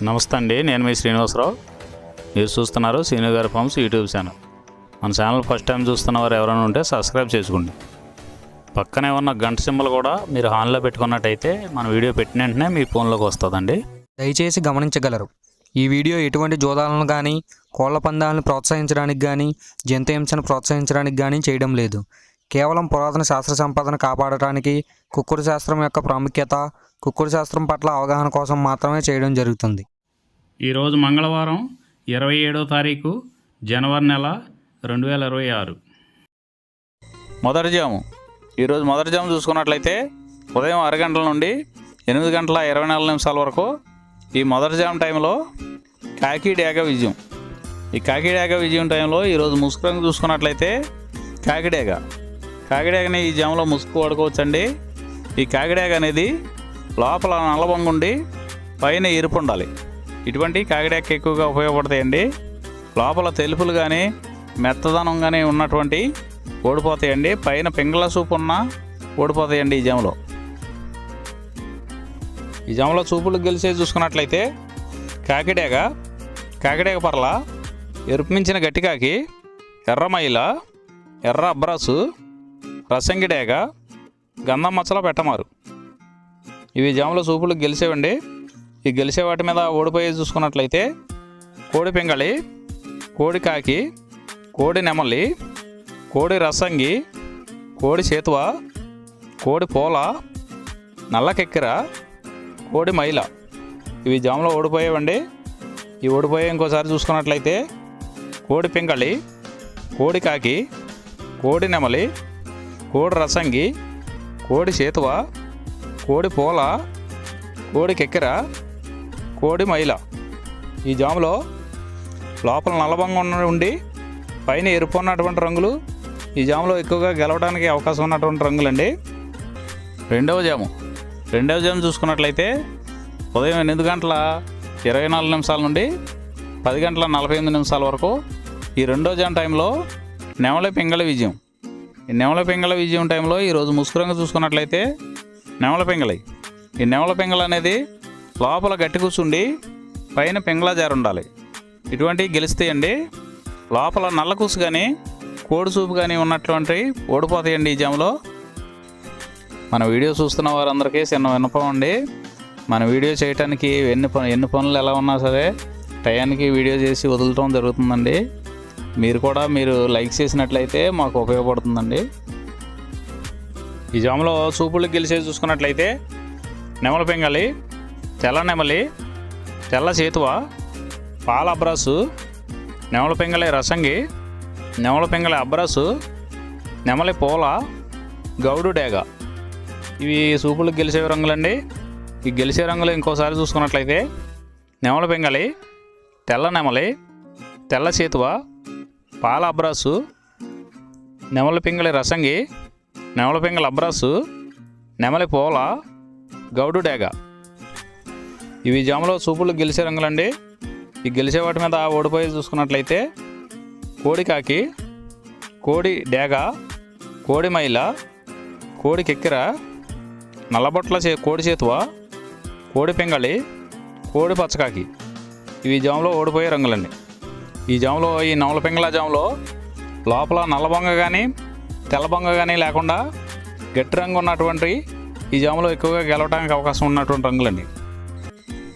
నమస్తే అండి, నేను మీ శ్రీనివాసరావు. మీరు చూస్తున్నారు శ్రీను గారి ఫార్మ్స్ యూట్యూబ్ ఛానల్. మన ఛానల్ ఫస్ట్ టైం చూస్తున్న వారు ఎవరైనా ఉంటే సబ్స్క్రైబ్ చేసుకోండి. పక్కనే ఉన్న గంట సింబల్ కూడా మీరు ఆన్లో పెట్టుకున్నట్టయితే మన వీడియో పెట్టిన వెంటనే మీ ఫోన్లోకి వస్తుందండి. దయచేసి గమనించగలరు, ఈ వీడియో ఎటువంటి జోదాలను కానీ కోళ్ల పందాలను ప్రోత్సహించడానికి కానీ జంతు హింసను ప్రోత్సహించడానికి కానీ చేయడం లేదు. కేవలం పురాతన శాస్త్ర సంపదను కాపాడటానికి, కుక్కుడు శాస్త్రం యొక్క ప్రాముఖ్యత, కుక్కుడు శాస్త్రం పట్ల అవగాహన కోసం మాత్రమే చేయడం జరుగుతుంది. ఈరోజు మంగళవారం 27వ తారీఖు జనవరి నెల 2026. మొదటి జాము. ఈరోజు మొదటి జాము చూసుకున్నట్లయితే ఉదయం 6 గంటల నుండి 8 గంటల 24 నిమిషాల వరకు ఈ మొదటి జాము టైంలో కాకి డేగ విజయం. ఈ కాకి డేగ విజయం టైంలో ఈరోజు ముసుగు రంగు చూసుకున్నట్లయితే కాకిడేగని ఈ జాములో ముసుగు వాడుకోవచ్చండి. ఈ కాకిడేగ అనేది లోపల నల్లబొంగు ఉండి పైన ఎరుపు ఉండాలి. ఇటువంటి కాకిడేగకి ఎక్కువగా ఉపయోగపడతాయండి. లోపల తెలుపులు కానీ మెత్తదనం కానీ ఉన్నటువంటి ఓడిపోతాయండి. పైన పింగళ సూపు ఉన్న ఓడిపోతాయండి ఈ జాములో. ఈ జాములో చూపులు గెలిచే చూసుకున్నట్లయితే కాకిడేగ పర్ల, ఎరుపు మించిన గట్టికాకి, ఎర్రమైల, ఎర్ర అబ్రాసు, రసంగిడేగ, గంధం మచ్చలో పెట్టమారు. ఇవి జాములో చూపులు గెలిచేవండి. ఈ గెలిచే వాటి మీద ఓడిపోయి చూసుకున్నట్లయితే కోడి పింగళి, కోడి కాకి, కోడి నెమలి, కోడి రసంగి, కోడి చేతువ, కోడి పోల, నల్ల కెక్కెర, కోడి మైల. ఇవి జాములో ఓడిపోయేవండి. ఈ ఓడిపోయే ఇంకోసారి చూసుకున్నట్లయితే కోడి పింగళి, కోడి కాకి, కోడి నెమలి, కోడి రసంగి, కోడి చేతువ, కోడి పోల, కోడి కెక్కెర, కోడి మైల. ఈ జాములో లోపల నల్లబంగా ఉండి పైన ఎరుపు ఉన్నటువంటి రంగులు ఈ జాములో ఎక్కువగా గెలవడానికి అవకాశం ఉన్నటువంటి రంగులండి. రెండవ జాము చూసుకున్నట్లయితే ఉదయం 8 గంటల 24 నిమిషాల నుండి 10 గంటల 48 నిమిషాల వరకు ఈ రెండో జాము టైంలో నెమలి పింగళి విజయం. ఈ నెమలి పింగళి విజయం టైంలో ఈరోజు ముసుగు రంగు చూసుకున్నట్లయితే నెమలి పింగళి. ఈ నెమలి పింగళి అనేది లోపల గట్టి కూర్చుండి పైన పింగళ జారు ఉండాలి. ఇటువంటివి గెలుస్తాయండి. లోపల నల్ల కూసు కానీ కోడి చూపు కానీ ఉన్నటువంటి ఓడిపోతాయండి ఈ జాములో. మన వీడియో చూస్తున్న వారందరికీ చిన్న విన్నపం అండి. మన వీడియో చేయడానికి ఎన్ని పనులు ఎలా ఉన్నా సరే టయానికి వీడియో చేసి వదలటం జరుగుతుందండి. మీరు లైక్ చేసినట్లయితే మాకు ఉపయోగపడుతుందండి. ఈ జాములో చూపులు గెలిచేది చూసుకున్నట్లయితే నెమలి పింగళి, తెల్ల నెమలి, తెల్ల చేతువ, పాల అబ్రాసు, నెమలి పింగళి రసంగి, నెమలి పింగళి అబ్రాసు, నెమలి పోల, గౌడు డేగ. ఇవి చూపులు గెలిచే రంగులండి. ఈ గెలిచే రంగులు ఇంకోసారి చూసుకున్నట్లయితే నెమలి పింగళి, తెల్ల నెమలి, తెల్ల చేతువ, పాల అబ్రాసు, నెమలి పింగళి రసంగి, నెమలి పింగళి అబ్రాసు, నెమలి పోల, గౌడు డేగ. ఇవి జాములో చూపులు గెలిచే రంగులండి. ఈ గెలిచే వాటి మీద ఓడిపోయి చూసుకున్నట్లయితే కోడి కాకి, కోడి డేగ, కోడి మైల, కోడి కెక్కెర, నల్లబొట్ల కోడి చేతువ, కోడి పింగళి, కోడి పచ్చకాకి. ఇవి జాములో ఓడిపోయే రంగులండి. ఈ జాములో ఈ నెమలి పింగళ జాములో లోపల నల్లబొంగ కానీ తెల్లబొంగ కానీ లేకుండా గట్టి రంగు ఉన్నటువంటి ఈ జాములో ఎక్కువగా గెలవడానికి అవకాశం ఉన్నటువంటి రంగులండి.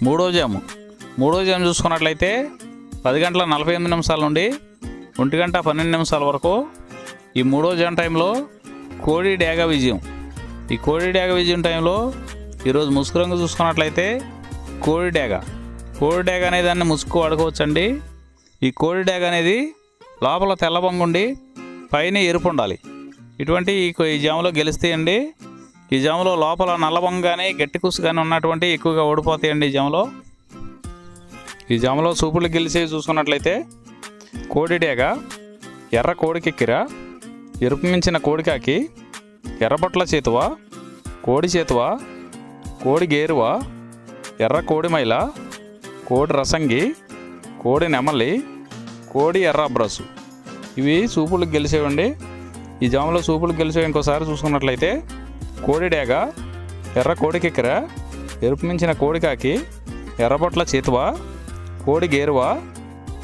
మూడో జాము చూసుకున్నట్లయితే 10 గంటల 48 నిమిషాల నుండి 1 గంట 12 నిమిషాల వరకు ఈ మూడో జాము టైంలో కోడి డేగ విజయం. ఈ కోడి డేగ విజయం టైంలో ఈరోజు ముసుగు రంగు చూసుకున్నట్లయితే కోడి డేగ అనే దాన్ని ముసుగు వాడుకోవచ్చండి. ఈ కోడి డేగ అనేది లోపల తెల్లబొంగు ఉండి పైన ఎరుపు ఉండాలి. ఇటువంటి ఈ జాములో గెలుస్తాయండి. ఈ జాములో లోపల నల్లబొంగ కానీ గట్టి కూసు కానీ ఉన్నటువంటి ఎక్కువగా ఓడిపోతాయండి ఈ జాములో. ఈ జాములో చూపులు గెలిచేవి చూసుకున్నట్లయితే కోడి డేగ, ఎర్ర కోడి కెక్కెర, ఎరుపు మించిన కోడి కాకి, ఎర్రబొట్ల చేతువ, కోడి చేతువ, కోడి గేరువ, ఎర్ర కోడి మైల, కోడి రసంగి, కోడి నెమలి, కోడి ఎర్ర అబ్రాసు. ఇవి చూపులు గెలిచేవండి. ఈ జాములో చూపులు గెలిచేవి ఇంకోసారి చూసుకున్నట్లయితే కోడి డేగ, ఎర్ర కోడి కెక్కెర, ఎరుపు మించిన కోడి కాకి, ఎర్రబొట్ల చేతువ, కోడి గేరువ,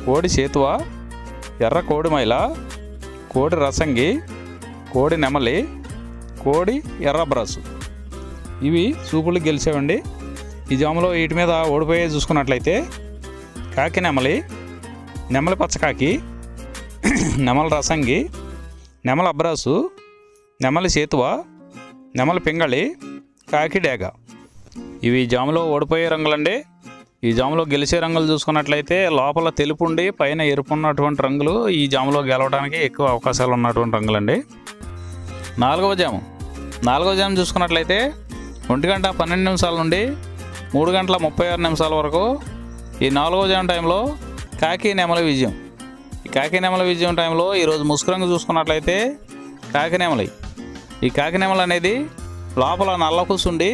కోడి చేతువ, ఎర్ర కోడి మైల, కోడి రసంగి, కోడి నెమలి, కోడి ఎర్ర బ్రాసు. ఇవి సూపులు గెలిచేవండి. ఈ జాములో వీటి మీద ఓడిపోయే చూసుకున్నట్లయితే కాకి నెమలి, నెమలి పచ్చకాకి, నెమలి రసంగి, నెమలి అబ్రాసు, నెమలి చేతువ, నెమలి పింగళి, కాకి డేగ. ఇవి జాములో ఓడిపోయే రంగులండి. ఈ జాములో గెలిచే రంగులు చూసుకున్నట్లయితే లోపల తెలుపు ఉండి పైన ఎరుపు ఉన్నటువంటి రంగులు ఈ జాములో గెలవడానికి ఎక్కువ అవకాశాలు ఉన్నటువంటి రంగులండి. నాలుగవ జాము చూసుకున్నట్లయితే 1:12 నుండి 3:36 వరకు ఈ 4వ జాము టైంలో కాకి నెమలి విజయం. ఈ కాకి నెమలి విజయం టైంలో ఈరోజు ముసుగు రంగు చూసుకున్నట్లయితే కాకి నెమలి. ఈ కాకి నెమలి అనేది లోపల నల్ల కూసుండి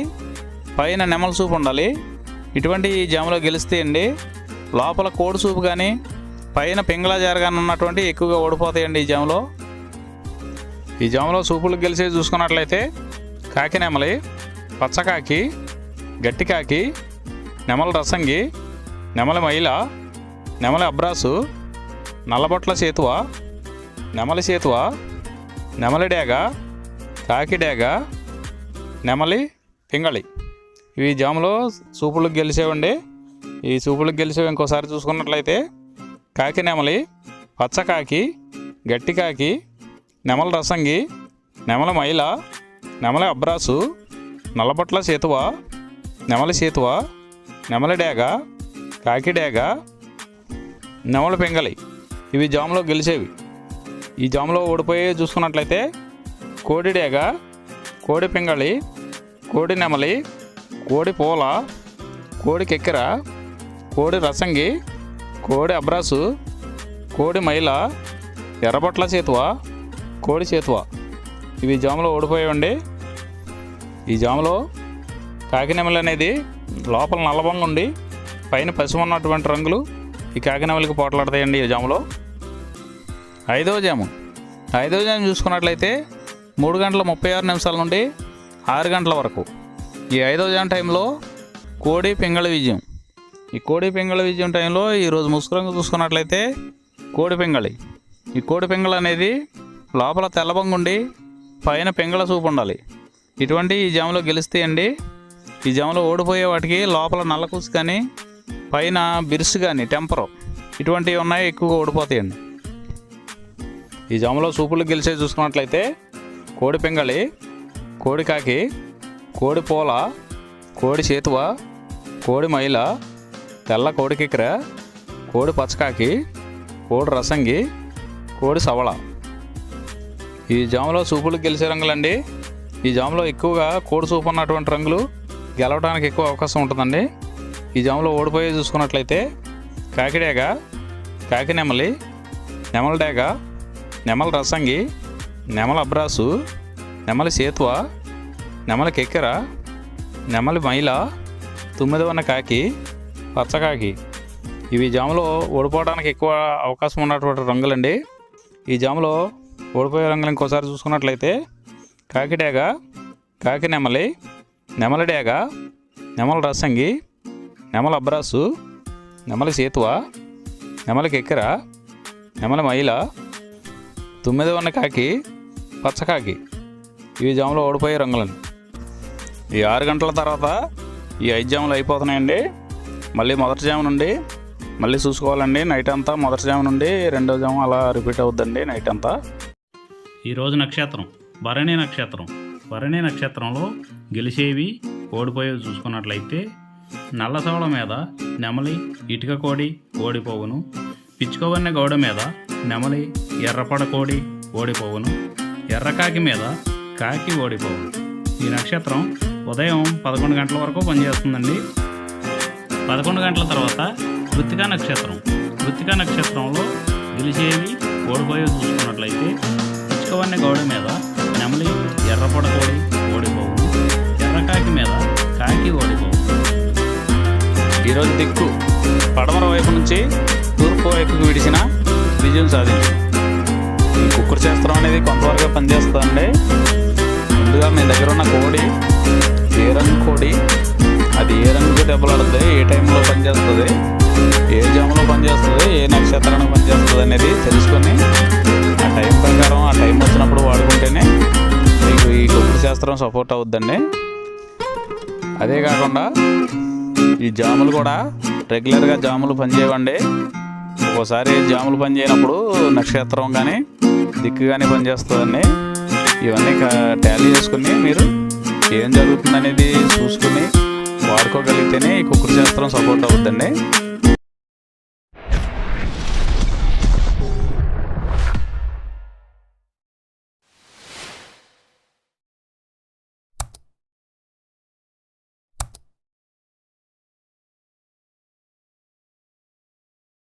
పైన నెమల సూపు ఉండాలి. ఇటువంటి ఈ జాములో గెలిస్తే అండి లోపల కోడి సూపు కానీ పైన పింగళ జార కానీ ఉన్నటువంటి ఎక్కువగా ఓడిపోతాయండి. ఈ జాములో సూపులు గెలిచే చూసుకున్నట్లయితే కాకి నెమలి, పచ్చకాకి, గట్టి కాకి, నెమలి రసంగి, నెమలి మైల, నెమలి అబ్రాసు, నల్లబొట్ల చేతువ, నెమలి చేతువ, నెమలి డేగ, కాకి డేగ, నెమలి పింగళి. ఇవి జాములో సూపులకు గెలిచేవండి. ఈ సూపులకు గెలిచేవి ఇంకోసారి చూసుకున్నట్లయితే కాకి నెమలి, పచ్చకాకి, గట్టి కాకి, నెమలి రసంగి, నెమలి మైల, నెమలి అబ్రాసు, నల్లబొట్ల చేతువ, నెమలి చేతువ, నెమలి డేగ, కాకి డేగ, నెమలి పింగళి. ఇవి జాములో గెలిచేవి. ఈ జాములో ఓడిపోయే చూసుకున్నట్లయితే కోడి డేగ, కోడి పింగళి, కోడి నెమలి, కోడి పూల, కోడి కెక్కెర, కోడి రసంగి, కోడి అబ్రాసు, కోడి మైల, ఎర్రబొట్ల చేతువ, కోడి చేతువ. ఇవి జాములో ఓడిపోయావండి. ఈ జాములో కాకి నెమలి అనేది లోపల నల్లబొంగ ఉండి పైన పసుపు ఉన్నటువంటి రంగులు ఈ కాకి నెమలికి పోట్లాడతాయండి. ఈ జాములో 5వ జాము చూసుకున్నట్లయితే 3:36 నుండి 6 గంటల వరకు ఈ 5వ జాము టైంలో కోడి పింగళి విజయం. ఈ కోడి పింగళి విజయం టైంలో ఈరోజు ముసుగు రంగు చూసుకున్నట్లయితే కోడి పింగళి. ఈ కోడి పింగళి అనేది లోపల తెల్లబొంగుండి పైన పింగళ సూపు ఉండాలి. ఇటువంటి ఈ జాములో గెలిస్తే అండి ఈ జాములో ఓడిపోయే వాటికి లోపల నల్లకూసు కానీ పైన బిరుసు కానీ టెంపరు ఇటువంటివి ఉన్నాయి, ఎక్కువగా ఓడిపోతాయండి. ఈ జాములో సూపులు గెలిచే చూసుకున్నట్లయితే కోడి పింగళి, కోడి కాకి, కోడి పూల, కోడి చేతువ, కోడి మైల, తెల్ల కోడి కిక్కెర, కోడి పచ్చకాకి, కోడి రసంగి, కోడి సవళ. ఈ జాములో సూపులు గెలిచే రంగులండి. ఈ జాములో ఎక్కువగా కోడి సూపు ఉన్నటువంటి రంగులు గెలవడానికి ఎక్కువ అవకాశం ఉంటుందండి. ఈ జాములో ఓడిపోయే చూసుకున్నట్లయితే కాకి డేగ, కాకి నెమలి, నెమలి డేగ, నెమలి రసంగి, నెమలి అబ్రాసు, నెమలి చేతువ, నెమలి కెక్కెర, నెమలి మైల, 9వ కాకి, పచ్చకాకి. ఇవి జాములో ఓడిపోవడానికి ఎక్కువ అవకాశం ఉన్నటువంటి రంగులండి. ఈ జాములో ఓడిపోయే రంగులు ఇంకోసారి చూసుకున్నట్లయితే కాకి డేగ, కాకి నెమలి, నెమలి డేగ, నెమలి రసంగి, నెమలి అబ్రాసు, నెమలి చేతువ, నెమలి కెక్కెర, నెమలి మైల, 9వ కాకి, పచ్చకాకి. ఇవి జాములో ఓడిపోయే రంగులండి. ఈ 6 గంటల తర్వాత ఈ 5 జాములు అయిపోతున్నాయండి. మళ్ళీ మొదటి జాము నుండి మళ్ళీ చూసుకోవాలండి. నైట్ అంతా మొదటి జాము నుండి 2వ జాము అలా రిపీట్ అవుద్దండి నైట్ అంతా. ఈరోజు నక్షత్రం భరణి నక్షత్రం. భరణి నక్షత్రంలో గెలిచేవి ఓడిపోయేవి చూసుకున్నట్లయితే నల్లసవళ మీద నెమలి, ఇటుక కోడి ఓడిపోవును. పిచ్చుకోవన్నె గౌడ మీద నెమలి, ఎర్రపడ కోడి ఓడిపోవును. ఎర్రకాకి మీద కాకి ఓడిపోవును. ఈ నక్షత్రం ఉదయం 11 గంటల వరకు పనిచేస్తుందండి. 11 గంటల తర్వాత కృత్తికా నక్షత్రం. కృత్తికా నక్షత్రంలో గెలిచేవి ఓడిపోయేవి చూసుకున్నట్లయితే పిచ్చుకోవన్నె గౌడ మీద నెమలి, ఎర్రపొడ కోడి ఓడిపోవును. ఎర్రకాకి మీద కాకి ఓడిపోవును. ఈరోజు దిక్కు పడమర వైపు నుంచి తూర్పు వైపుకు విడిచిన విజయం సాధించింది. ఈ కుక్కుడు శాస్త్రం అనేది కొంతవరకు పనిచేస్తుందండి. ముందుగా మీ దగ్గర ఉన్న కోడి ఏ రంగు కోడి అది ఏ రంగుకి దెబ్బలాడుతుంది, ఏ టైంలో పనిచేస్తుంది, ఏ జాములో పనిచేస్తుంది, ఏ నక్షత్రానికి పనిచేస్తుంది అనేది తెలుసుకొని ఆ టైం ప్రకారం ఆ టైం వచ్చినప్పుడు వాడుకుంటేనే మీకు ఈ కుక్కుడు శాస్త్రం సపోర్ట్ అవుద్దండి. అదే కాకుండా ఈ జాములు కూడా రెగ్యులర్గా జాములు పనిచేయవండి. ఒక్కోసారి జాములు పనిచేయనప్పుడు నక్షత్రం కానీ దిక్కు కానీ పనిచేస్తుందండి. ఇవన్నీ టాలీ చేసుకుని మీరు ఏం జరుగుతుందనేది చూసుకుని వాడుకోగలిగితేనే ఈ కుక్కుడు శాస్త్రం సపోర్ట్ అవుద్దండి.